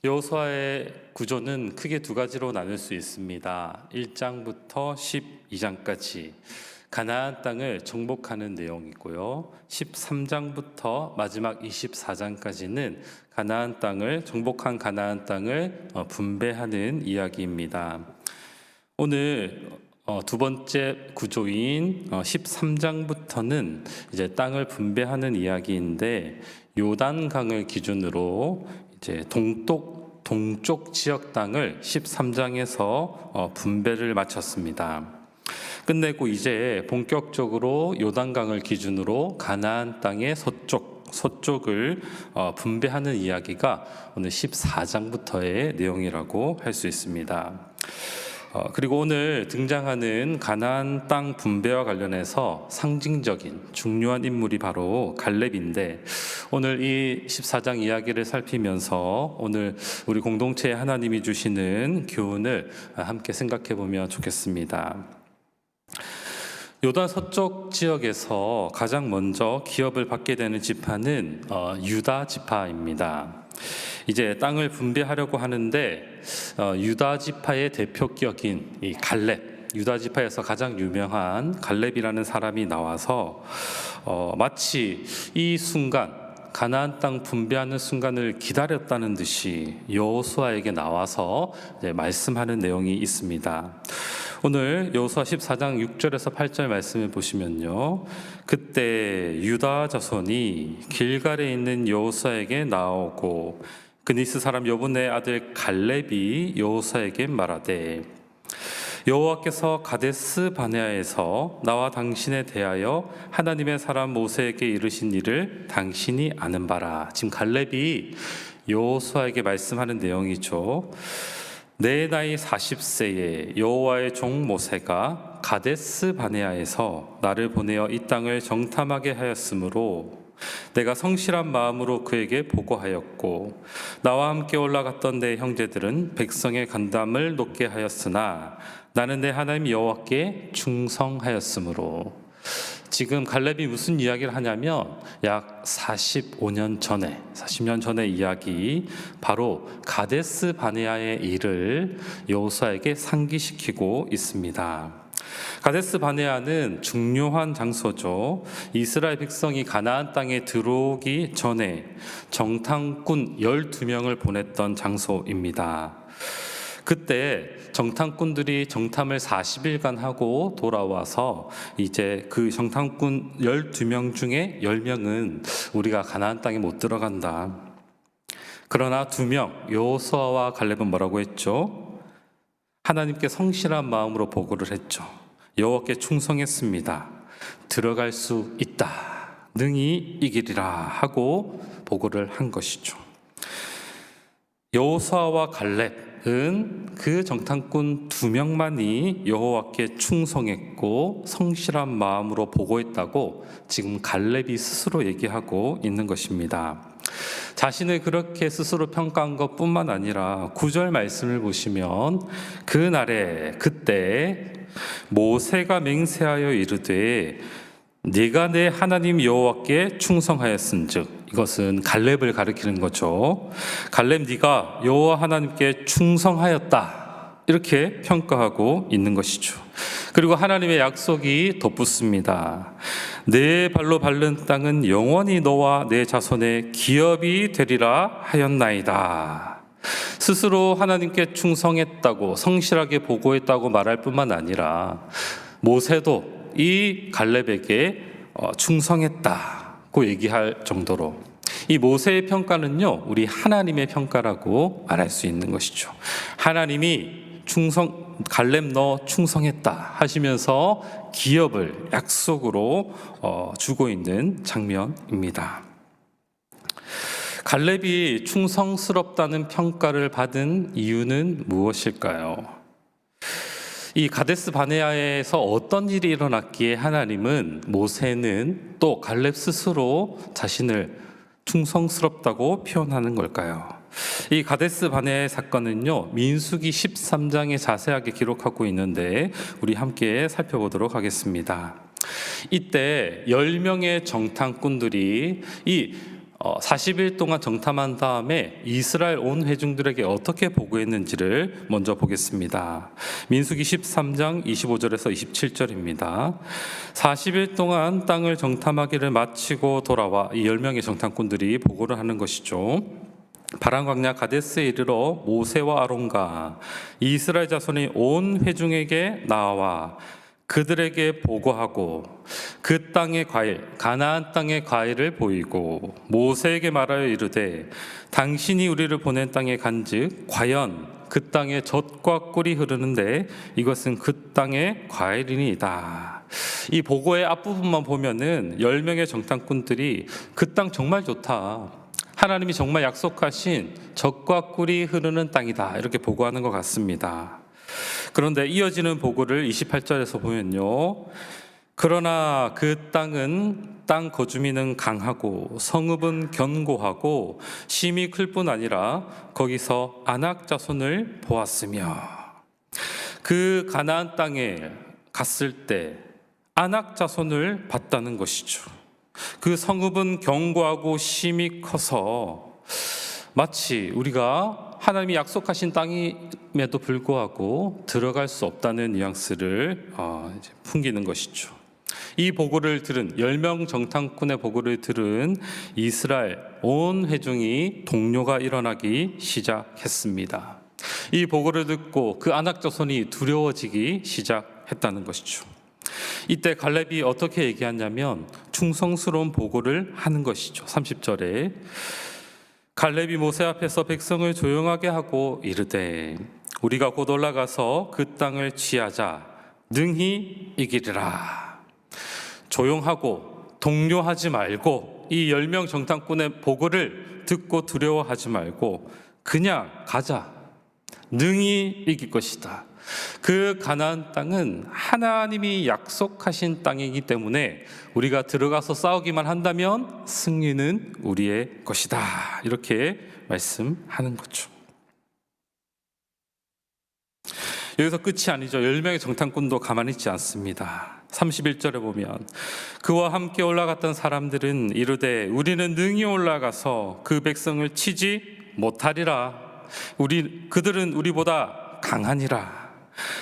여호수아의 구조는 크게 두 가지로 나눌 수 있습니다. 1장부터 12장까지 가나안 땅을 정복하는 내용이고요. 13장부터 마지막 24장까지는 가나안 땅을 정복한 가나안 땅을 분배하는 이야기입니다. 오늘 두 번째 구조인 13장부터는 이제 땅을 분배하는 이야기인데 요단강을 기준으로 이제 동쪽 지역 땅을 13장에서 분배를 마쳤습니다. 끝내고 이제 본격적으로 요단강을 기준으로 가나안 땅의 서쪽을 분배하는 이야기가 오늘 14장부터의 내용이라고 할 수 있습니다. 그리고 오늘 등장하는 가나안 땅 분배와 관련해서 상징적인 중요한 인물이 바로 갈렙인데, 오늘 이 14장 이야기를 살피면서 오늘 우리 공동체에 하나님이 주시는 교훈을 함께 생각해 보면 좋겠습니다. 요단 서쪽 지역에서 가장 먼저 기업을 받게 되는 지파는 유다 지파입니다. 이제 땅을 분배하려고 하는데 유다 지파의 대표격인 이 갈렙, 유다 지파에서 가장 유명한 갈렙이라는 사람이 나와서 마치 이 순간, 가나안 땅 분배하는 순간을 기다렸다는 듯이 여호수아에게 나와서 말씀하는 내용이 있습니다. 오늘 여호수아 14장 6절에서 8절 말씀을 보시면요, 그때 유다 자손이 길갈에 있는 여호수아에게 나오고 그니스 사람 여분의 아들 갈렙이 여호수아에게 말하되, 여호와께서 가데스 바네아에서 나와 당신에 대하여 하나님의 사람 모세에게 이르신 일을 당신이 아는 바라. 지금 갈렙이 여호수아에게 말씀하는 내용이죠. 내 나이 40세에 여호와의 종 모세가 가데스 바네아에서 나를 보내어 이 땅을 정탐하게 하였으므로 내가 성실한 마음으로 그에게 보고하였고, 나와 함께 올라갔던 내 형제들은 백성의 간담을 높게 하였으나 나는 내 하나님 여호와께 충성하였으므로. 지금 갈렙이 무슨 이야기를 하냐면 약 40년 전의 이야기, 바로 가데스 바네아의 일을 여호수아에게 상기시키고 있습니다. 가데스 바네아는 중요한 장소죠. 이스라엘 백성이 가나안 땅에 들어오기 전에 정탐꾼 12명을 보냈던 장소입니다. 그때 정탐꾼들이 정탐을 40일간 하고 돌아와서 이제 그 정탐꾼 12명 중에 10명은 우리가 가나안 땅에 못 들어간다. 그러나 2명, 여호수아와 갈렙은 뭐라고 했죠? 하나님께 성실한 마음으로 보고를 했죠. 여호와께 충성했습니다. 들어갈 수 있다. 능히 이기리라 하고 보고를 한 것이죠. 여호수아와 갈렙은 그 정탐꾼 2명만이 여호와께 충성했고 성실한 마음으로 보고했다고 지금 갈렙이 스스로 얘기하고 있는 것입니다. 자신을 그렇게 스스로 평가한 것뿐만 아니라 9절 말씀을 보시면 그때 모세가 맹세하여 이르되 네가 내 하나님 여호와께 충성하였은즉, 이것은 갈렙을 가리키는 거죠. 갈렙, 네가 여호와 하나님께 충성하였다, 이렇게 평가하고 있는 것이죠. 그리고 하나님의 약속이 덧붙습니다. 내 발로 밟는 땅은 영원히 너와 내 자손의 기업이 되리라 하였나이다. 스스로 하나님께 충성했다고, 성실하게 보고했다고 말할 뿐만 아니라 모세도 이 갈렙에게 충성했다고 얘기할 정도로, 이 모세의 평가는요, 우리 하나님의 평가라고 말할 수 있는 것이죠. 하나님이 갈렙 너 충성했다 하시면서 기업을 약속으로 주고 있는 장면입니다. 갈렙이 충성스럽다는 평가를 받은 이유는 무엇일까요? 이 가데스 바네아에서 어떤 일이 일어났기에 하나님은, 모세는 또 갈렙 스스로 자신을 충성스럽다고 표현하는 걸까요? 이 가데스 바네아의 사건은요, 민수기 13장에 자세하게 기록하고 있는데 우리 함께 살펴보도록 하겠습니다. 이때 10명의 정탐꾼들이 이 40일 동안 정탐한 다음에 이스라엘 온 회중들에게 어떻게 보고했는지를 먼저 보겠습니다. 민수기 13장 25절에서 27절입니다. 40일 동안 땅을 정탐하기를 마치고 돌아와 이 10명의 정탐꾼들이 보고를 하는 것이죠. 바람 광야 가데스에 이르러 모세와 아론과 이스라엘 자손이 온 회중에게 나와 그들에게 보고하고 그 땅의 과일, 가나안 땅의 과일을 보이고 모세에게 말하여 이르되 당신이 우리를 보낸 땅에 간즉 과연 그 땅에 젖과 꿀이 흐르는데 이것은 그 땅의 과일이니이다. 이 보고의 앞부분만 보면은 10명의 정탐꾼들이 그 땅 정말 좋다, 하나님이 정말 약속하신 젖과 꿀이 흐르는 땅이다, 이렇게 보고하는 것 같습니다. 그런데 이어지는 보고를 28절에서 보면요, 그러나 그 땅은 땅 거주민은 강하고 성읍은 견고하고 심히 클 뿐 아니라 거기서 아낙 자손을 보았으며, 그 가나안 땅에 갔을 때 아낙 자손을 봤다는 것이죠. 그 성읍은 견고하고 심히 커서 마치 우리가 하나님이 약속하신 땅임에도 불구하고 들어갈 수 없다는 뉘앙스를 풍기는 것이죠. 이 보고를 들은 10명 정탐꾼의 보고를 들은 이스라엘 온 회중이 동요가 일어나기 시작했습니다. 이 보고를 듣고 그 아낙 자손이 두려워지기 시작했다는 것이죠. 이때 갈렙이 어떻게 얘기하냐면 충성스러운 보고를 하는 것이죠. 30절에 갈렙이 모세 앞에서 백성을 조용하게 하고 이르되 우리가 곧 올라가서 그 땅을 취하자 능히 이기리라. 조용하고 동요하지 말고 이 10명 정탐꾼의 보고를 듣고 두려워하지 말고 그냥 가자. 능히 이길 것이다. 그 가나안 땅은 하나님이 약속하신 땅이기 때문에 우리가 들어가서 싸우기만 한다면 승리는 우리의 것이다, 이렇게 말씀하는 거죠. 여기서 끝이 아니죠. 10명의 정탐꾼도 가만히 있지 않습니다. 31절에 보면 그와 함께 올라갔던 사람들은 이르되 우리는 능히 올라가서 그 백성을 치지 못하리라. 그들은 우리보다 강하니라.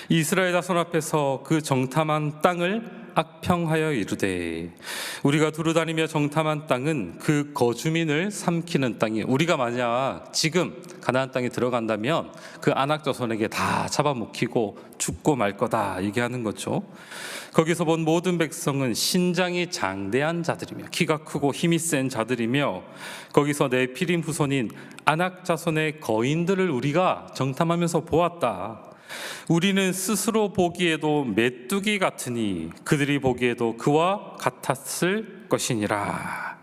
이스라엘 자손 앞에서 그 정탐한 땅을 악평하여 이르되 우리가 두루다니며 정탐한 땅은 그 거주민을 삼키는 땅이에요. 우리가 만약 지금 가나안 땅에 들어간다면 그 아낙 자손에게 다 잡아먹히고 죽고 말 거다 얘기하는 거죠. 거기서 본 모든 백성은 신장이 장대한 자들이며 키가 크고 힘이 센 자들이며 거기서 네피림 후손인 아낙 자손의 거인들을 우리가 정탐하면서 보았다. 우리는 스스로 보기에도 메뚜기 같으니 그들이 보기에도 그와 같았을 것이니라.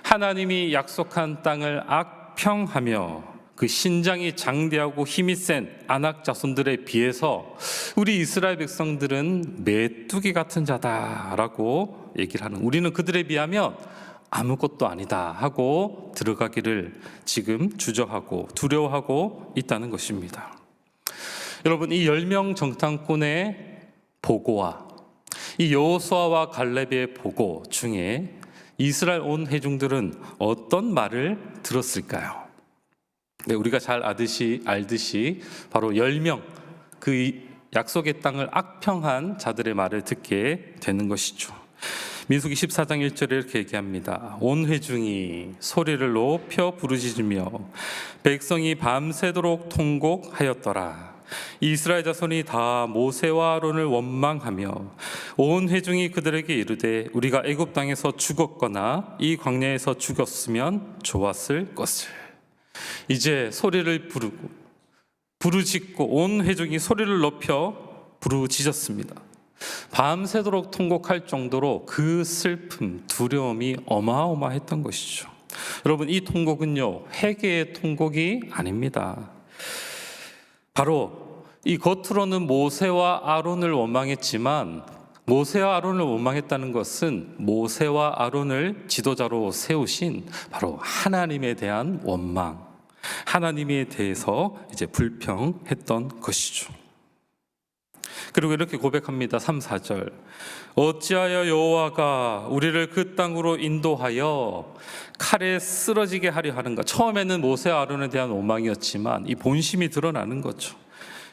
하나님이 약속한 땅을 악평하며 그 신장이 장대하고 힘이 센 아낙 자손들에 비해서 우리 이스라엘 백성들은 메뚜기 같은 자다라고 얘기를 하는, 우리는 그들에 비하면 아무것도 아니다 하고 들어가기를 지금 주저하고 두려워하고 있다는 것입니다. 여러분, 이 10명 정탐꾼의 보고와 이 여호수아와 갈렙의 보고 중에 이스라엘 온 회중들은 어떤 말을 들었을까요? 네, 우리가 잘 알듯이 바로 10명 그 약속의 땅을 악평한 자들의 말을 듣게 되는 것이죠. 민수기 14장 1절에 이렇게 얘기합니다. 온 회중이 소리를 높여 부르짖으며 백성이 밤새도록 통곡하였더라. 이스라엘 자손이 다 모세와 아론을 원망하며 온 회중이 그들에게 이르되 우리가 애굽 땅에서 죽었거나 이 광야에서 죽었으면 좋았을 것을. 이제 소리를 부르짖고 온 회중이 소리를 높여 부르짖었습니다. 밤새도록 통곡할 정도로 그 슬픔, 두려움이 어마어마했던 것이죠. 여러분, 이 통곡은요, 회개의 통곡이 아닙니다. 바로 이 겉으로는 모세와 아론을 원망했지만 모세와 아론을 원망했다는 것은 모세와 아론을 지도자로 세우신 바로 하나님에 대한 원망, 하나님에 대해서 이제 불평했던 것이죠. 그리고 이렇게 고백합니다. 3, 4절. 어찌하여 여호와가 우리를 그 땅으로 인도하여 칼에 쓰러지게 하려 하는가. 처음에는 모세와 아론에 대한 오망이었지만 이 본심이 드러나는 거죠.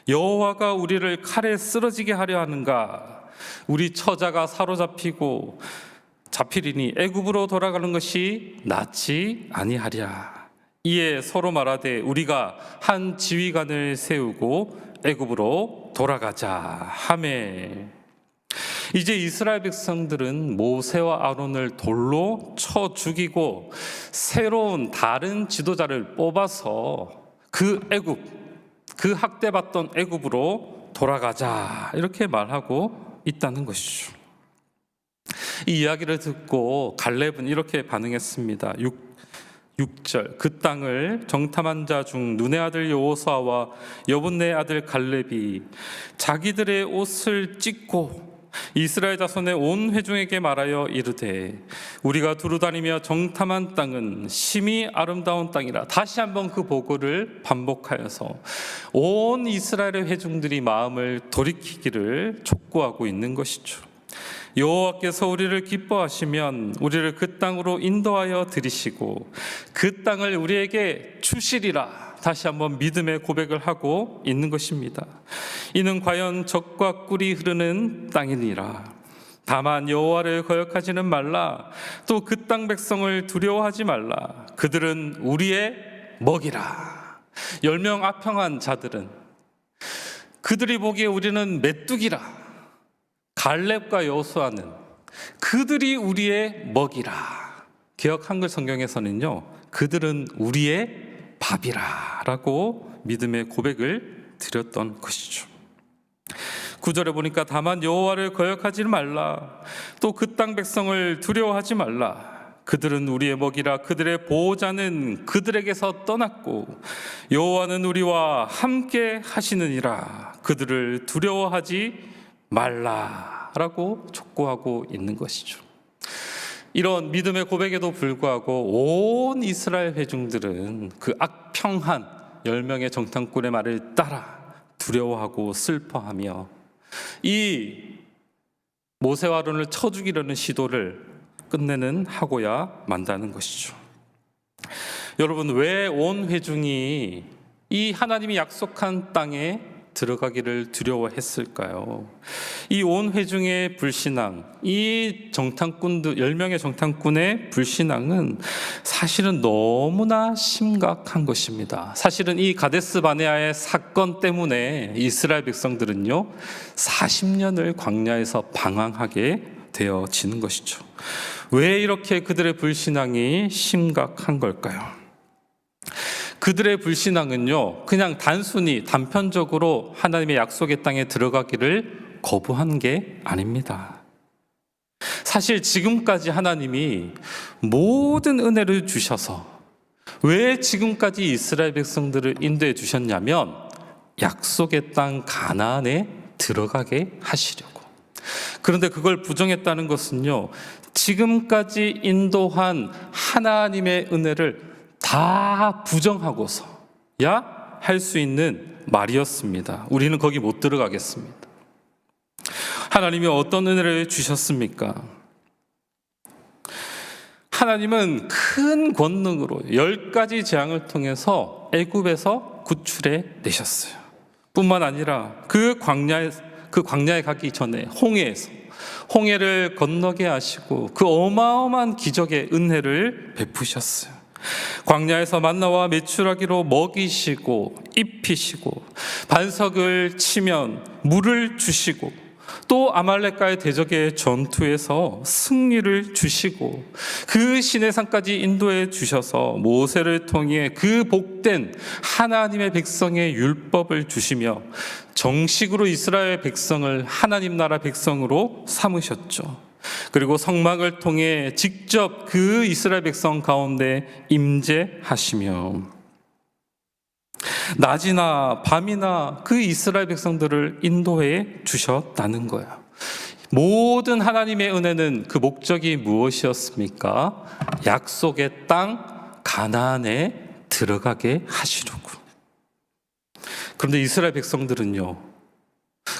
여호와가 우리를 칼에 쓰러지게 하려 하는가. 우리 처자가 사로잡히고 잡히리니 애굽으로 돌아가는 것이 낫지 아니하랴. 이에 서로 말하되 우리가 한 지휘관을 세우고 애굽으로 돌아가자 하매. 이제 이스라엘 백성들은 모세와 아론을 돌로 쳐 죽이고 새로운 다른 지도자를 뽑아서 그 애굽, 그 학대받던 애굽으로 돌아가자 이렇게 말하고 있다는 것이죠. 이 이야기를 듣고 갈렙은 이렇게 반응했습니다. 6절. 그 땅을 정탐한 자 중 눈의 아들 여호수아와 여분네의 아들 갈렙이 자기들의 옷을 찢고 이스라엘 자손의 온 회중에게 말하여 이르되 우리가 두루다니며 정탐한 땅은 심히 아름다운 땅이라. 다시 한번 그 보고를 반복하여서 온 이스라엘의 회중들이 마음을 돌이키기를 촉구하고 있는 것이죠. 여호와께서 우리를 기뻐하시면 우리를 그 땅으로 인도하여 들이시고 그 땅을 우리에게 주시리라. 다시 한번 믿음의 고백을 하고 있는 것입니다. 이는 과연 젖과 꿀이 흐르는 땅이니라. 다만 여호와를 거역하지는 말라. 또 그 땅 백성을 두려워하지 말라. 그들은 우리의 먹이라. 10명 악평한 자들은 그들이 보기에 우리는 메뚜기라. 갈렙과 여호수아는 그들이 우리의 먹이라. 개역 한글 성경에서는요, 그들은 우리의 밥이라 라고 믿음의 고백을 드렸던 것이죠. 9절에 보니까 다만 여호와를 거역하지 말라. 또 그 땅 백성을 두려워하지 말라. 그들은 우리의 먹이라. 그들의 보호자는 그들에게서 떠났고 여호와는 우리와 함께 하시느니라. 그들을 두려워하지 말라라고 촉구하고 있는 것이죠. 이런 믿음의 고백에도 불구하고 온 이스라엘 회중들은 그 악평한 10명의 정탐꾼의 말을 따라 두려워하고 슬퍼하며 이 모세와 아론을 쳐 죽이려는 시도를 끝내는 하고야 만다는 것이죠. 여러분, 왜 온 회중이 이 하나님이 약속한 땅에 들어가기를 두려워했을까요? 이 온 회중의 불신앙, 이 정탐꾼들 10명의 정탐꾼의 불신앙은 사실은 너무나 심각한 것입니다. 사실은 이 가데스 바네아의 사건 때문에 이스라엘 백성들은요 40년을 광야에서 방황하게 되어지는 것이죠. 왜 이렇게 그들의 불신앙이 심각한 걸까요? 그들의 불신앙은요, 그냥 단순히 단편적으로 하나님의 약속의 땅에 들어가기를 거부한 게 아닙니다. 사실 지금까지 하나님이 모든 은혜를 주셔서 왜 지금까지 이스라엘 백성들을 인도해 주셨냐면 약속의 땅 가나안에 들어가게 하시려고. 그런데 그걸 부정했다는 것은요, 지금까지 인도한 하나님의 은혜를 다 부정하고서 할 수 있는 말이었습니다. 우리는 거기 못 들어가겠습니다. 하나님이 어떤 은혜를 주셨습니까? 하나님은 큰 권능으로 10가지 재앙을 통해서 애굽에서 구출해 내셨어요. 뿐만 아니라 그 광야에 가기 전에 홍해를 건너게 하시고 그 어마어마한 기적의 은혜를 베푸셨어요. 광야에서 만나와 메추라기로 먹이시고 입히시고 반석을 치면 물을 주시고 또 아말렉과의 대적의 전투에서 승리를 주시고 그 시내산까지 인도해 주셔서 모세를 통해 그 복된 하나님의 백성의 율법을 주시며 정식으로 이스라엘 백성을 하나님 나라 백성으로 삼으셨죠. 그리고 성막을 통해 직접 그 이스라엘 백성 가운데 임재하시며 낮이나 밤이나 그 이스라엘 백성들을 인도해 주셨다는 거예요. 모든 하나님의 은혜는 그 목적이 무엇이었습니까? 약속의 땅 가나안에 들어가게 하시려고. 그런데 이스라엘 백성들은요,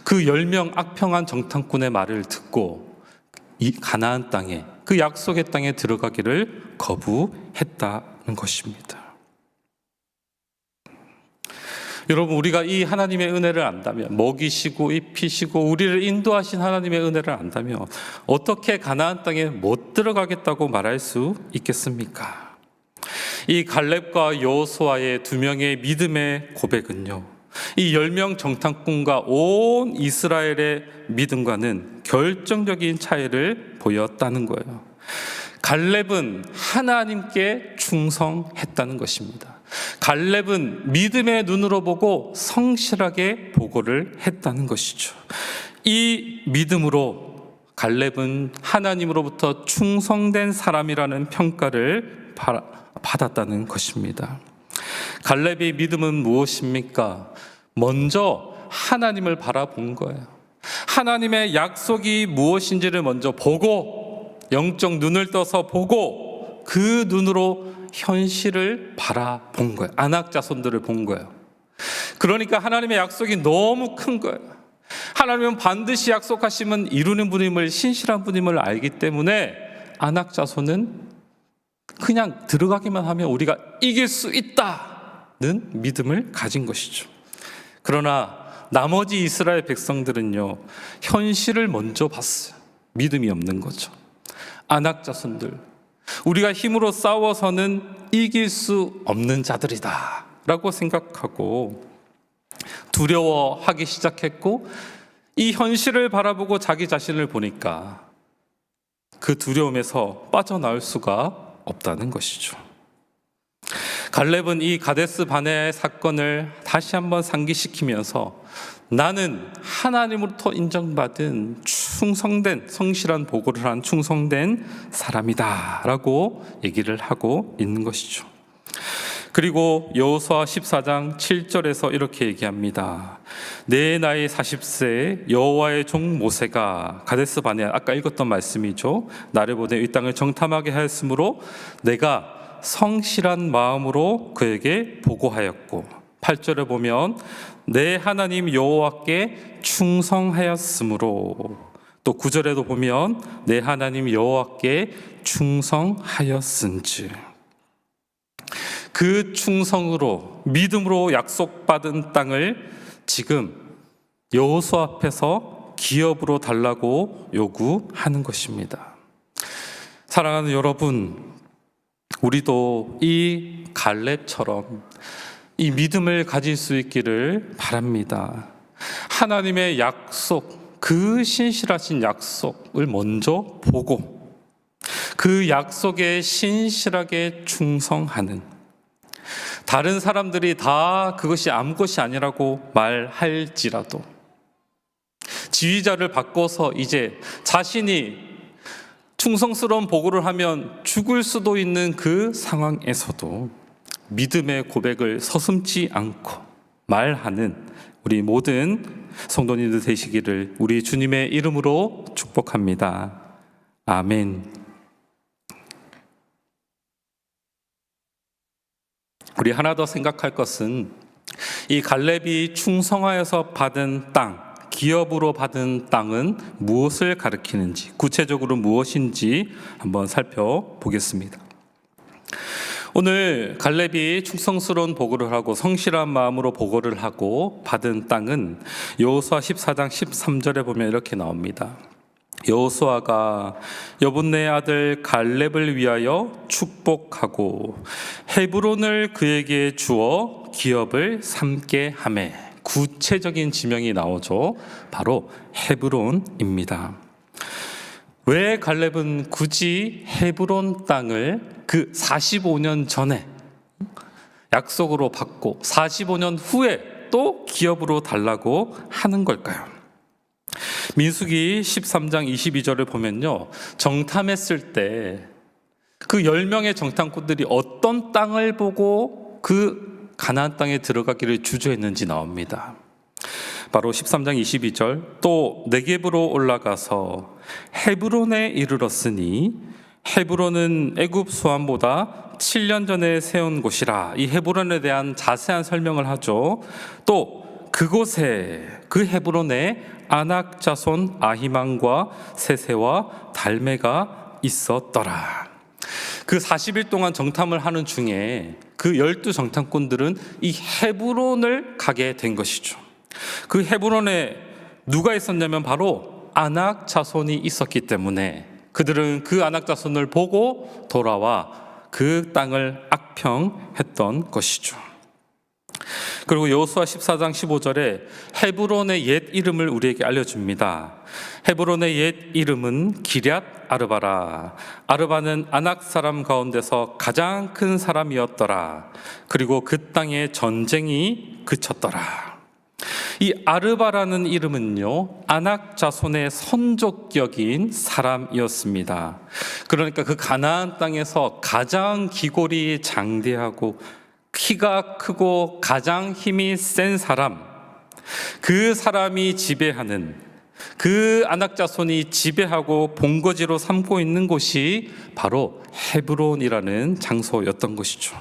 그 10명 악평한 정탐꾼의 말을 듣고 이 가나안 땅에, 그 약속의 땅에 들어가기를 거부했다는 것입니다. 여러분, 우리가 이 하나님의 은혜를 안다면, 먹이시고 입히시고 우리를 인도하신 하나님의 은혜를 안다면 어떻게 가나안 땅에 못 들어가겠다고 말할 수 있겠습니까? 이 갈렙과 여호수아의 두 명의 믿음의 고백은요, 이 10명 정탐꾼과 온 이스라엘의 믿음과는 결정적인 차이를 보였다는 거예요. 갈렙은 하나님께 충성했다는 것입니다. 갈렙은 믿음의 눈으로 보고 성실하게 보고를 했다는 것이죠. 이 믿음으로 갈렙은 하나님으로부터 충성된 사람이라는 평가를 받았다는 것입니다. 갈렙의 믿음은 무엇입니까? 먼저 하나님을 바라본 거예요. 하나님의 약속이 무엇인지를 먼저 보고, 영적 눈을 떠서 보고, 그 눈으로 현실을 바라본 거예요. 아낙 자손들을 본 거예요. 그러니까 하나님의 약속이 너무 큰 거예요. 하나님은 반드시 약속하시면 이루는 분임을, 신실한 분임을 알기 때문에 아낙 자손은 그냥 들어가기만 하면 우리가 이길 수 있다는 믿음을 가진 것이죠. 그러나 나머지 이스라엘 백성들은요, 현실을 먼저 봤어요. 믿음이 없는 거죠. 아낙 자손들, 우리가 힘으로 싸워서는 이길 수 없는 자들이다 라고 생각하고 두려워하기 시작했고, 이 현실을 바라보고 자기 자신을 보니까 그 두려움에서 빠져나올 수가 없다는 것이죠. 갈렙은 이 가데스 바네아의 사건을 다시 한번 상기시키면서 나는 하나님으로부터 인정받은 충성된, 성실한 보고를 한 충성된 사람이다 라고 얘기를 하고 있는 것이죠. 그리고 여호수아 14장 7절에서 이렇게 얘기합니다. 내 나이 40세 여호와의 종 모세가 가데스 바네아, 아까 읽었던 말씀이죠. 나를 보내 이 땅을 정탐하게 하였으므로 내가 성실한 마음으로 그에게 보고하였고, 8절에 보면 내 하나님 여호와께 충성하였으므로, 또 9절에도 보면 내 하나님 여호와께 충성하였은즉, 그 충성으로 믿음으로 약속받은 땅을 지금 여호수아 앞에서 기업으로 달라고 요구하는 것입니다. 사랑하는 여러분, 우리도 이 갈렙처럼 이 믿음을 가질 수 있기를 바랍니다. 하나님의 약속, 그 신실하신 약속을 먼저 보고 그 약속에 신실하게 충성하는, 다른 사람들이 다 그것이 아무것이 아니라고 말할지라도 지휘자를 바꿔서 이제 자신이 충성스러운 보고를 하면 죽을 수도 있는 그 상황에서도 믿음의 고백을 서슴지 않고 말하는 우리 모든 성도님들 되시기를 우리 주님의 이름으로 축복합니다. 아멘. 우리 하나 더 생각할 것은 이 갈렙이 충성하여서 받은 땅, 기업으로 받은 땅은 무엇을 가리키는지, 구체적으로 무엇인지 한번 살펴보겠습니다. 오늘 갈렙이 충성스러운 보고를 하고 성실한 마음으로 보고를 하고 받은 땅은 여호수아 14장 13절에 보면 이렇게 나옵니다. 여호수아가 여분네의 아들 갈렙을 위하여 축복하고 헤브론을 그에게 주어 기업을 삼게 하매, 구체적인 지명이 나오죠. 바로 헤브론입니다. 왜 갈렙은 굳이 헤브론 땅을 그 45년 전에 약속으로 받고 45년 후에 또 기업으로 달라고 하는 걸까요? 민수기 13장 22절을 보면요, 정탐했을 때 그 10명의 정탐꾼들이 어떤 땅을 보고 그 가나안 땅에 들어가기를 주저했는지 나옵니다. 바로 13장 22절, 또 네겝으로 올라가서 헤브론에 이르렀으니 헤브론은 애굽 수안보다 7년 전에 세운 곳이라. 이 헤브론에 대한 자세한 설명을 하죠. 또 그곳에 그 헤브론에 아낙 자손 아히만과 세세와 달메가 있었더라. 그 40일 동안 정탐을 하는 중에 그 12 정탐꾼들은 이 헤브론을 가게 된 것이죠. 그 헤브론에 누가 있었냐면 바로 아낙 자손이 있었기 때문에 그들은 그 아낙 자손을 보고 돌아와 그 땅을 악평했던 것이죠. 그리고 여호수아 14장 15절에 헤브론의 옛 이름을 우리에게 알려줍니다. 헤브론의 옛 이름은 기럇 아르바라. 아르바는 아낙 사람 가운데서 가장 큰 사람이었더라. 그리고 그 땅에 전쟁이 그쳤더라. 이 아르바라는 이름은요, 아낙 자손의 선족격인 사람이었습니다. 그러니까 그 가나안 땅에서 가장 기골이 장대하고 키가 크고 가장 힘이 센 사람, 그 사람이 지배하는, 그 아낙 자손이 지배하고 본거지로 삼고 있는 곳이 바로 헤브론이라는 장소였던 것이죠.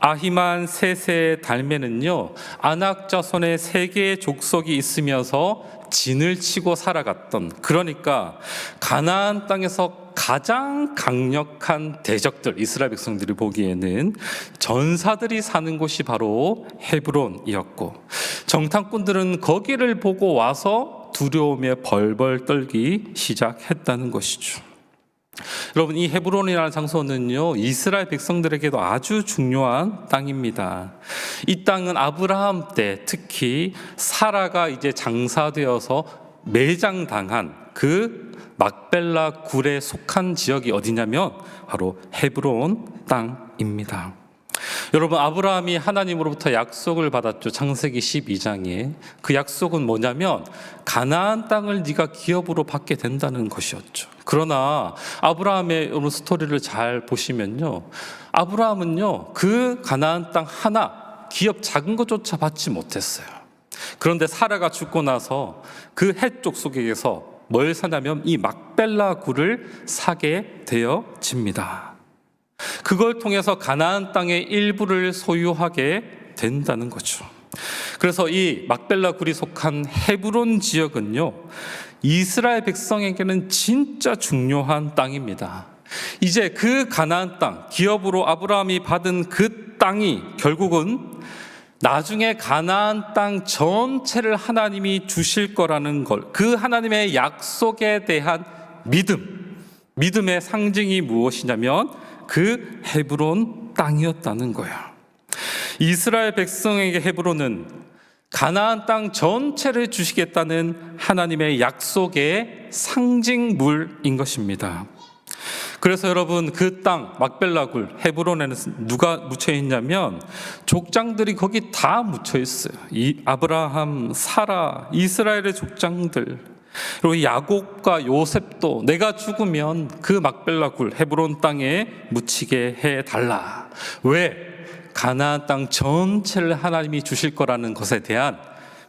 아히만, 세세, 달메는요, 아낙 자손의 3개의 족속이 있으면서 진을 치고 살아갔던, 그러니까 가나안 땅에서 가장 강력한 대적들, 이스라엘 백성들이 보기에는 전사들이 사는 곳이 바로 헤브론이었고, 정탐꾼들은 거기를 보고 와서 두려움에 벌벌 떨기 시작했다는 것이죠. 여러분, 이 헤브론이라는 장소는요, 이스라엘 백성들에게도 아주 중요한 땅입니다. 이 땅은 아브라함 때 특히 사라가 이제 장사되어서 매장당한 그 막벨라 굴에 속한 지역이 어디냐면 바로 헤브론 땅입니다. 여러분, 아브라함이 하나님으로부터 약속을 받았죠. 창세기 12장에. 그 약속은 뭐냐면 가나안 땅을 네가 기업으로 받게 된다는 것이었죠. 그러나 아브라함의 스토리를 잘 보시면요, 아브라함은요, 그 가나안 땅 하나 기업 작은 것조차 받지 못했어요. 그런데 사라가 죽고 나서 그 헷 족속에게서 뭘 사냐면 이 막벨라 굴을 사게 되어집니다. 그걸 통해서 가나안 땅의 일부를 소유하게 된다는 거죠. 그래서 이 막벨라 굴이 속한 헤브론 지역은요, 이스라엘 백성에게는 진짜 중요한 땅입니다. 이제 그 가나안 땅, 기업으로 아브라함이 받은 그 땅이 결국은 나중에 가나안 땅 전체를 하나님이 주실 거라는 걸, 그 하나님의 약속에 대한 믿음의 상징이 무엇이냐면 그 헤브론 땅이었다는 거야. 이스라엘 백성에게 헤브론은 가나안 땅 전체를 주시겠다는 하나님의 약속의 상징물인 것입니다. 그래서 여러분, 그 땅 막벨라 굴 헤브론에는 누가 묻혀 있냐면 족장들이 거기 다 묻혀 있어요. 이 아브라함, 사라, 이스라엘의 족장들, 그리고 야곱과 요셉도 내가 죽으면 그 막벨라 굴 헤브론 땅에 묻히게 해달라. 왜? 가나안 땅 전체를 하나님이 주실 거라는 것에 대한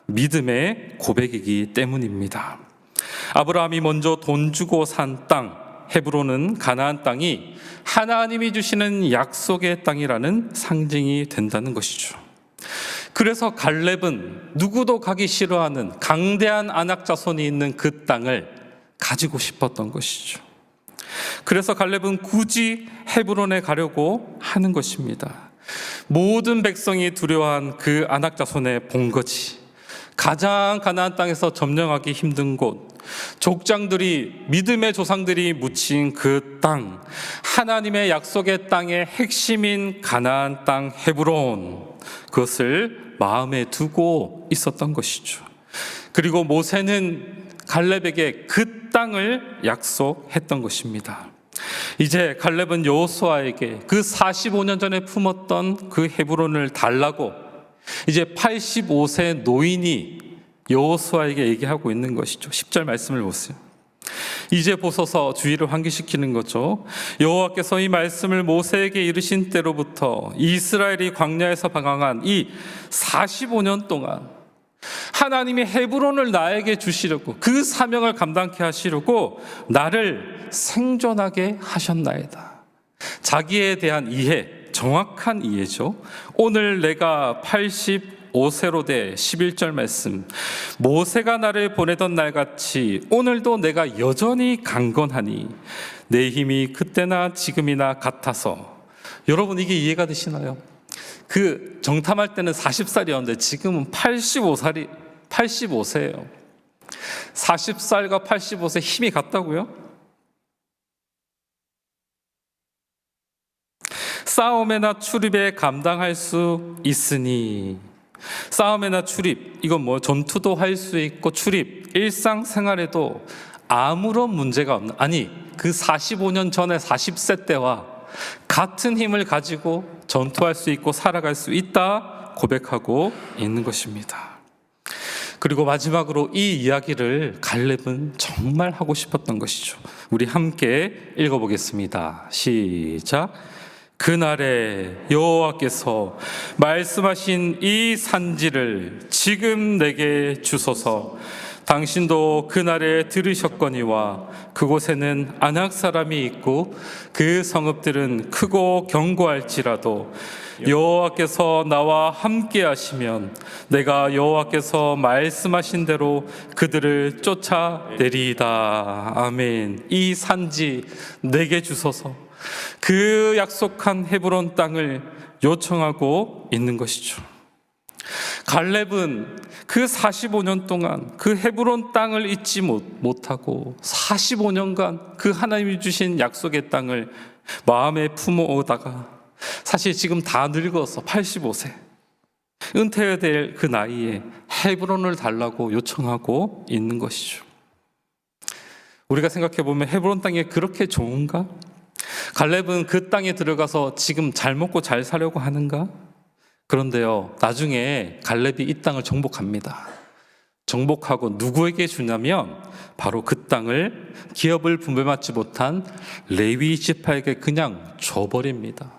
믿음의 고백이기 때문입니다. 아브라함이 먼저 돈 주고 산 땅 헤브론은 가나안 땅이 하나님이 주시는 약속의 땅이라는 상징이 된다는 것이죠. 그래서 갈렙은 누구도 가기 싫어하는 강대한 아낙 자손이 있는 그 땅을 가지고 싶었던 것이죠. 그래서 갈렙은 굳이 헤브론에 가려고 하는 것입니다. 모든 백성이 두려워한 그 아낙 자손의 본거지, 가장 가나안 땅에서 점령하기 힘든 곳, 족장들이, 믿음의 조상들이 묻힌 그 땅, 하나님의 약속의 땅의 핵심인 가나안 땅 헤브론, 그것을 마음에 두고 있었던 것이죠. 그리고 모세는 갈렙에게 그 땅을 약속했던 것입니다. 이제 갈렙은 여호수아에게 그 45년 전에 품었던 그 헤브론을 달라고 이제 85세 노인이 여호수아에게 얘기하고 있는 것이죠. 10절 말씀을 보세요. 이제 보소서, 주의를 환기시키는 거죠. 여호와께서 이 말씀을 모세에게 이르신 때로부터 이스라엘이 광야에서 방황한 이 45년 동안 하나님이 헤브론을 나에게 주시려고, 그 사명을 감당케 하시려고 나를 생존하게 하셨나이다. 자기에 대한 이해, 정확한 이해죠. 오늘 내가 85 오세로되 11절 말씀. 모세가 나를 보내던 날같이 오늘도 내가 여전히 강건하니 내 힘이 그때나 지금이나 같아서. 여러분, 이게 이해가 되시나요? 그 정탐할 때는 40살이었는데 지금은 85세예요. 40살과 85세 힘이 같다고요? 싸움에나 출입에 감당할 수 있으니. 싸움에나 출입, 이건 뭐 전투도 할 수 있고 출입, 일상생활에도 아무런 문제가 없는, 아니 그 45년 전에 40세 때와 같은 힘을 가지고 전투할 수 있고 살아갈 수 있다 고백하고 있는 것입니다. 그리고 마지막으로 이 이야기를 갈렙은 정말 하고 싶었던 것이죠. 우리 함께 읽어보겠습니다. 시작. 그날에 여호와께서 말씀하신 이 산지를 지금 내게 주소서. 당신도 그날에 들으셨거니와 그곳에는 아낙 사람이 있고 그 성읍들은 크고 견고할지라도 여호와께서 나와 함께 하시면 내가 여호와께서 말씀하신 대로 그들을 쫓아내리이다. 아멘. 이 산지 내게 주소서. 그 약속한 헤브론 땅을 요청하고 있는 것이죠. 갈렙은 그 45년 동안 그 헤브론 땅을 잊지 못하고 45년간 그 하나님이 주신 약속의 땅을 마음에 품어오다가 사실 지금 다 늙어서 85세 은퇴해야 될 그 나이에 헤브론을 달라고 요청하고 있는 것이죠. 우리가 생각해보면 헤브론 땅이 그렇게 좋은가? 갈렙은 그 땅에 들어가서 지금 잘 먹고 잘 사려고 하는가? 그런데요, 나중에 갈렙이 이 땅을 정복합니다. 정복하고 누구에게 주냐면 바로 그 땅을 기업을 분배받지 못한 레위 지파에게 그냥 줘버립니다.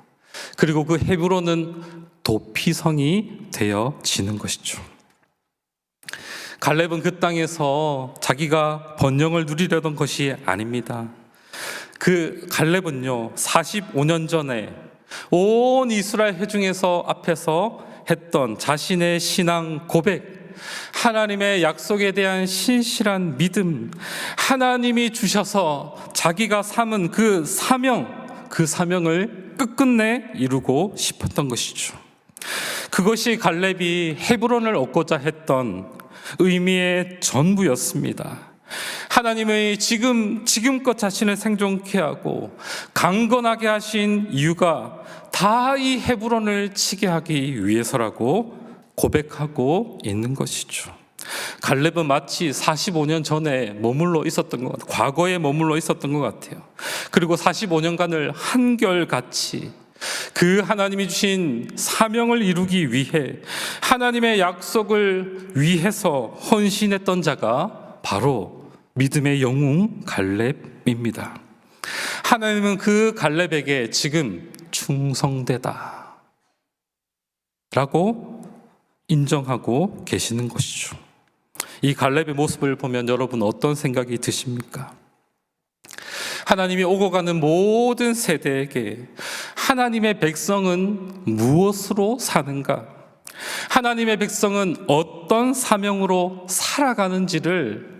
그리고 그 헤브론은 도피성이 되어지는 것이죠. 갈렙은 그 땅에서 자기가 번영을 누리려던 것이 아닙니다. 그 갈렙은요, 45년 전에 온 이스라엘 회중에서 앞에서 했던 자신의 신앙 고백, 하나님의 약속에 대한 신실한 믿음, 하나님이 주셔서 자기가 삼은 그 사명을 끝끝내 이루고 싶었던 것이죠. 그것이 갈렙이 헤브론을 얻고자 했던 의미의 전부였습니다. 하나님의 지금껏 자신을 생존케 하고 강건하게 하신 이유가 다 이 헤브론을 치게 하기 위해서라고 고백하고 있는 것이죠. 갈렙은 마치 45년 전에 머물러 있었던 것 같아요. 과거에 머물러 있었던 것 같아요. 그리고 45년간을 한결같이 그 하나님이 주신 사명을 이루기 위해 하나님의 약속을 위해서 헌신했던 자가 바로 믿음의 영웅 갈렙입니다. 하나님은 그 갈렙에게 지금 충성되다 라고 인정하고 계시는 것이죠. 이 갈렙의 모습을 보면 여러분 어떤 생각이 드십니까? 하나님이 오고 가는 모든 세대에게 하나님의 백성은 무엇으로 사는가? 하나님의 백성은 어떤 사명으로 살아가는지를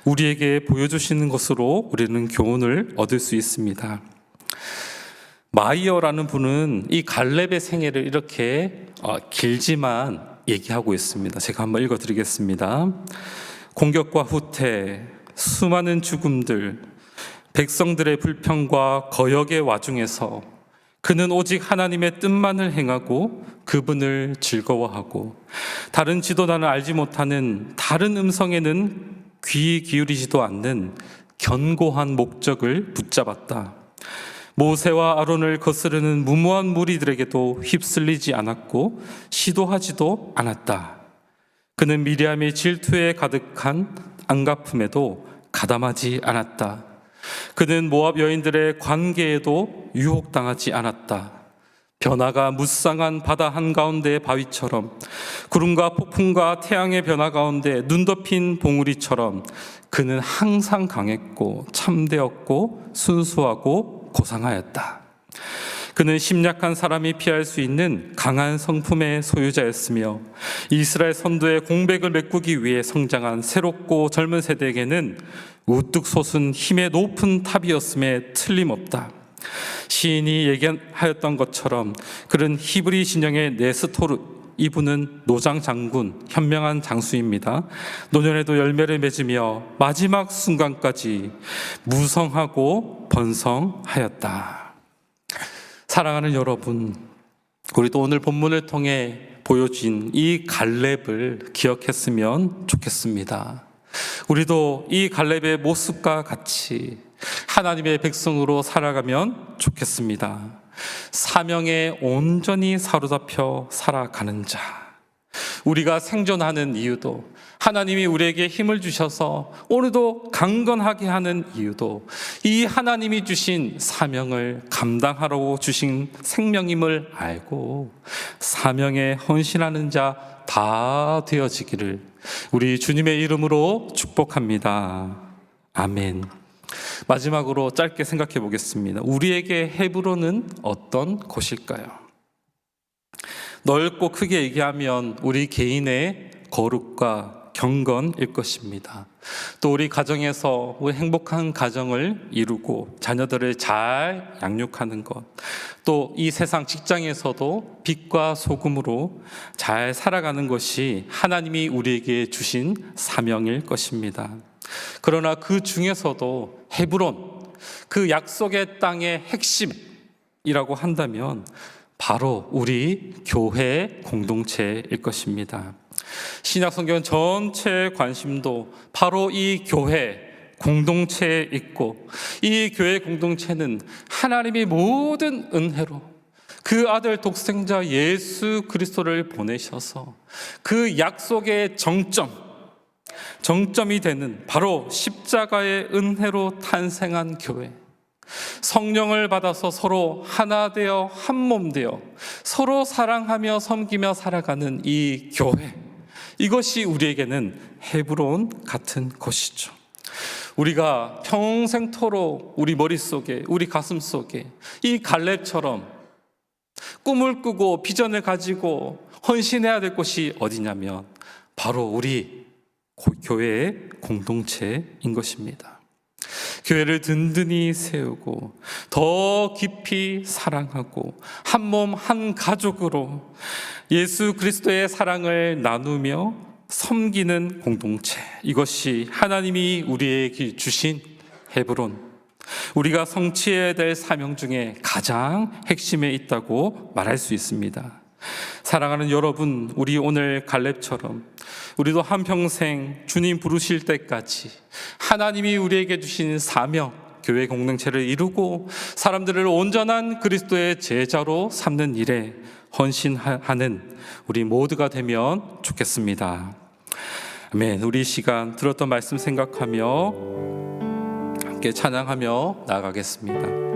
우리에게 보여주시는 것으로 우리는 교훈을 얻을 수 있습니다. 마이어라는 분은 이 갈렙의 생애를 이렇게 길지만 얘기하고 있습니다. 제가 한번 읽어드리겠습니다. 공격과 후퇴, 수많은 죽음들, 백성들의 불평과 거역의 와중에서 그는 오직 하나님의 뜻만을 행하고 그분을 즐거워하고 다른 지도자는 알지 못하는 다른 음성에는 귀 기울이지도 않는 견고한 목적을 붙잡았다. 모세와 아론을 거스르는 무모한 무리들에게도 휩쓸리지 않았고 시도하지도 않았다. 그는 미리암의 질투에 가득한 안가품에도 가담하지 않았다. 그는 모압 여인들의 관계에도 유혹당하지 않았다. 변화가 무쌍한 바다 한가운데의 바위처럼 구름과 폭풍과 태양의 변화 가운데 눈 덮인 봉우리처럼 그는 항상 강했고 참되었고 순수하고 고상하였다. 그는 심약한 사람이 피할 수 있는 강한 성품의 소유자였으며 이스라엘 선도의 공백을 메꾸기 위해 성장한 새롭고 젊은 세대에게는 우뚝 솟은 힘의 높은 탑이었음에 틀림없다. 시인이 얘기하였던 것처럼 그는 히브리 진영의 네스토르, 이분은 노장 장군, 현명한 장수입니다. 노년에도 열매를 맺으며 마지막 순간까지 무성하고 번성하였다. 사랑하는 여러분, 우리도 오늘 본문을 통해 보여진 이 갈렙을 기억했으면 좋겠습니다. 우리도 이 갈렙의 모습과 같이 하나님의 백성으로 살아가면 좋겠습니다. 사명에 온전히 사로잡혀 살아가는 자, 우리가 생존하는 이유도, 하나님이 우리에게 힘을 주셔서 오늘도 강건하게 하는 이유도 이 하나님이 주신 사명을 감당하라고 주신 생명임을 알고 사명에 헌신하는 자 다 되어지기를 우리 주님의 이름으로 축복합니다. 아멘. 마지막으로 짧게 생각해 보겠습니다. 우리에게 헤브론은 어떤 곳일까요? 넓고 크게 얘기하면 우리 개인의 거룩과 경건일 것입니다. 또 우리 가정에서 우리 행복한 가정을 이루고 자녀들을 잘 양육하는 것, 또 이 세상 직장에서도 빛과 소금으로 잘 살아가는 것이 하나님이 우리에게 주신 사명일 것입니다. 그러나 그 중에서도 헤브론, 그 약속의 땅의 핵심이라고 한다면 바로 우리 교회 공동체일 것입니다. 신약 성경 전체의 관심도 바로 이 교회 공동체에 있고, 이 교회 공동체는 하나님이 모든 은혜로 그 아들 독생자 예수 그리스도를 보내셔서 그 약속의 정점이 되는 바로 십자가의 은혜로 탄생한 교회, 성령을 받아서 서로 하나 되어 한 몸 되어 서로 사랑하며 섬기며 살아가는 이 교회, 이것이 우리에게는 헤브론 같은 것이죠. 우리가 평생토록 우리 머릿속에, 우리 가슴속에 이 갈렙처럼 꿈을 꾸고 비전을 가지고 헌신해야 될 곳이 어디냐면 바로 우리 교회의 공동체인 것입니다. 교회를 든든히 세우고 더 깊이 사랑하고 한 몸 한 가족으로 예수 그리스도의 사랑을 나누며 섬기는 공동체, 이것이 하나님이 우리에게 주신 헤브론, 우리가 성취해야 될 사명 중에 가장 핵심에 있다고 말할 수 있습니다. 사랑하는 여러분, 우리 오늘 갈렙처럼 우리도 한평생 주님 부르실 때까지 하나님이 우리에게 주신 사명, 교회 공동체를 이루고 사람들을 온전한 그리스도의 제자로 삼는 일에 헌신하는 우리 모두가 되면 좋겠습니다. 아멘. 우리 시간 들었던 말씀 생각하며 함께 찬양하며 나아가겠습니다.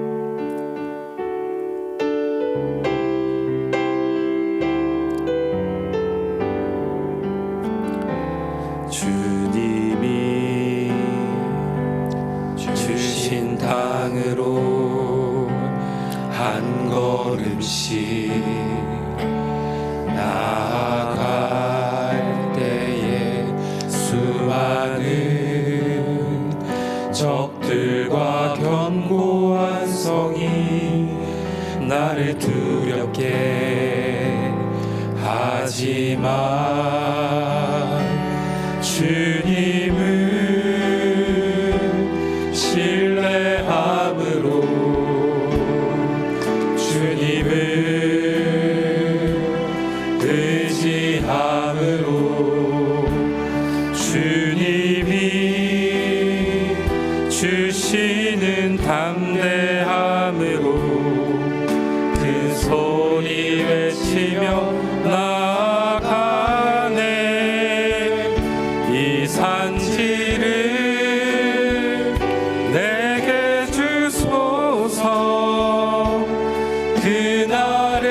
주님이 주신 땅으로 한 걸음씩 나아갈 때에 수많은 적들과 견고한 성이 나를 두렵게 하지만 주님을 신뢰함으로, 주님을 의지함으로, 주님이 주시는 담대함으로 큰 소리 외치며 나아가네. 이 산지를 내게 주소서. 그날에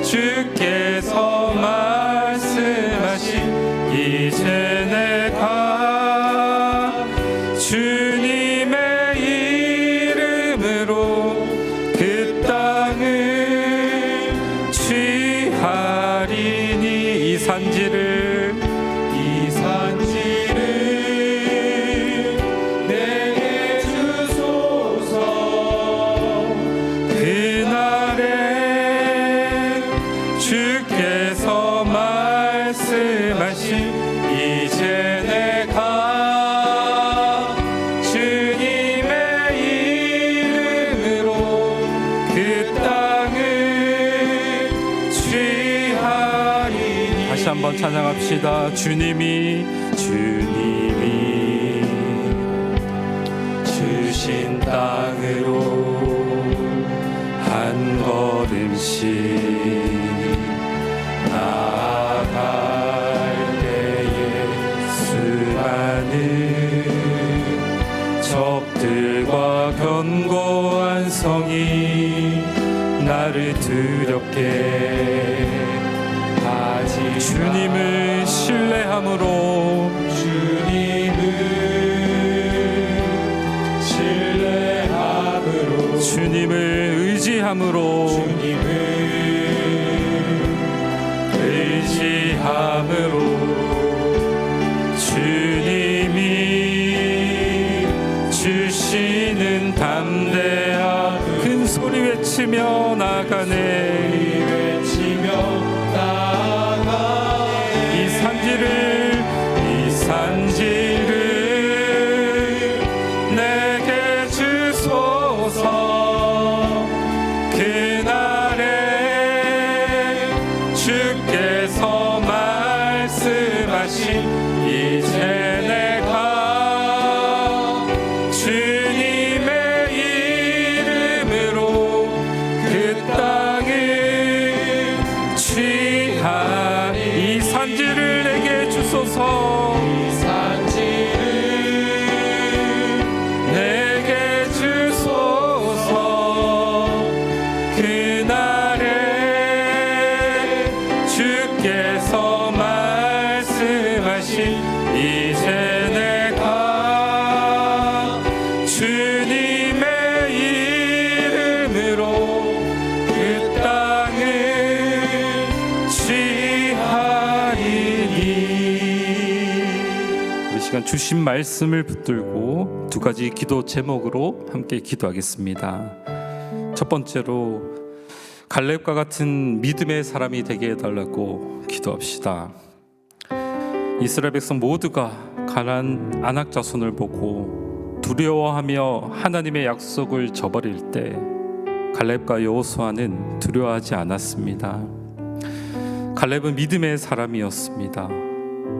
주께서 말씀하신 이제 내가 주님의 이름으로 그 산지를 내게 주소서. 그날에 주께서 말씀하신 이제 내가 주님의 이름으로 그 땅을 취하리니. 다시 한번 찬양합시다. 주님이 주신 땅으로 한 걸음씩 나아갈 때에 수많은 적들과 견고한 성이 나를 두렵게 하지. 주님을 신뢰함으로 주님을 의지함으로 주님이 주시는 담대한 큰 소리 외치며 나가네. 이 산지를 내게 주소서. 그날에 주께서 말씀하신 이제 내가 주님의 이름으로 그 땅을 취하리. 이 산지를 내게 주소서. 내게 주소서. 그날에 주께서 말씀하신 이제 내가 주님의 이름으로 그 땅을 취하리니. 이 시간 주신 말씀을 붙들고 두 가지 기도 제목으로 함께 기도하겠습니다. 첫 번째로 갈렙과 같은 믿음의 사람이 되게 해달라고 기도합시다. 이스라엘 백성 모두가 가나안 아낙 자손을 보고 두려워하며 하나님의 약속을 저버릴 때 갈렙과 여호수아는 두려워하지 않았습니다. 갈렙은 믿음의 사람이었습니다.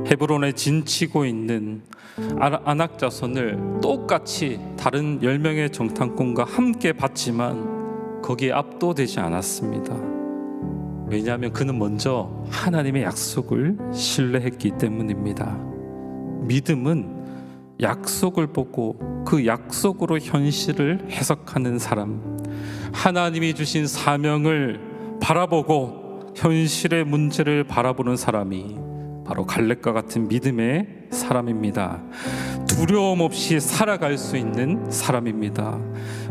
헤브론에 진치고 있는 아낙 자손을 똑같이 다른 10명의 정탐꾼과 함께 봤지만 거기에 압도되지 않았습니다. 왜냐하면 그는 먼저 하나님의 약속을 신뢰했기 때문입니다. 믿음은 약속을 보고 그 약속으로 현실을 해석하는 사람, 하나님이 주신 사명을 바라보고 현실의 문제를 바라보는 사람이 바로 갈렙과 같은 믿음의 사람입니다. 두려움 없이 살아갈 수 있는 사람입니다.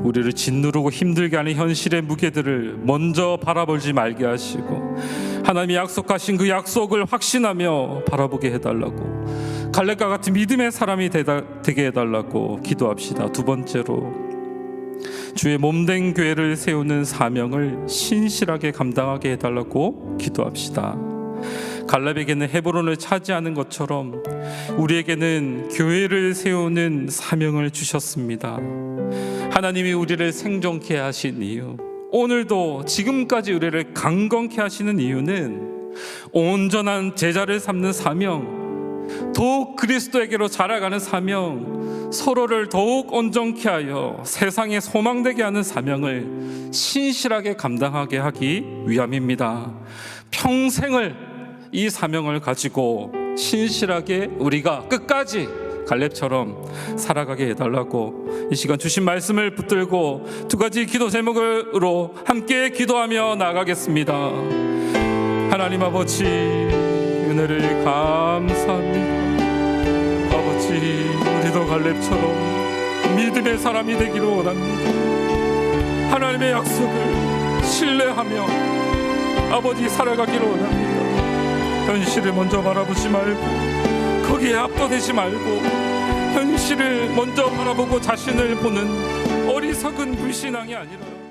우리를 짓누르고 힘들게 하는 현실의 무게들을 먼저 바라보지 말게 하시고 하나님이 약속하신 그 약속을 확신하며 바라보게 해달라고, 갈렙과 같은 믿음의 사람이 되게 해달라고 기도합시다. 두 번째로 주의 몸된 교회를 세우는 사명을 신실하게 감당하게 해달라고 기도합시다. 갈렙에게는 헤브론을 차지하는 것처럼 우리에게는 교회를 세우는 사명을 주셨습니다. 하나님이 우리를 생존케 하신 이유, 오늘도 지금까지 우리를 강건케 하시는 이유는 온전한 제자를 삼는 사명, 더욱 그리스도에게로 자라가는 사명, 서로를 더욱 온전케 하여 세상에 소망되게 하는 사명을 신실하게 감당하게 하기 위함입니다. 평생을 이 사명을 가지고 신실하게 우리가 끝까지 갈렙처럼 살아가게 해달라고 이 시간 주신 말씀을 붙들고 두 가지 기도 제목으로 함께 기도하며 나가겠습니다. 하나님 아버지, 은혜를 감사합니다. 아버지, 우리도 갈렙처럼 믿음의 사람이 되기를 원합니다. 하나님의 약속을 신뢰하며 아버지 살아가기를 원합니다. 현실을 먼저 바라보지 말고 거기에 압도되지 말고 현실을 먼저 바라보고 자신을 보는 어리석은 불신앙이 아니라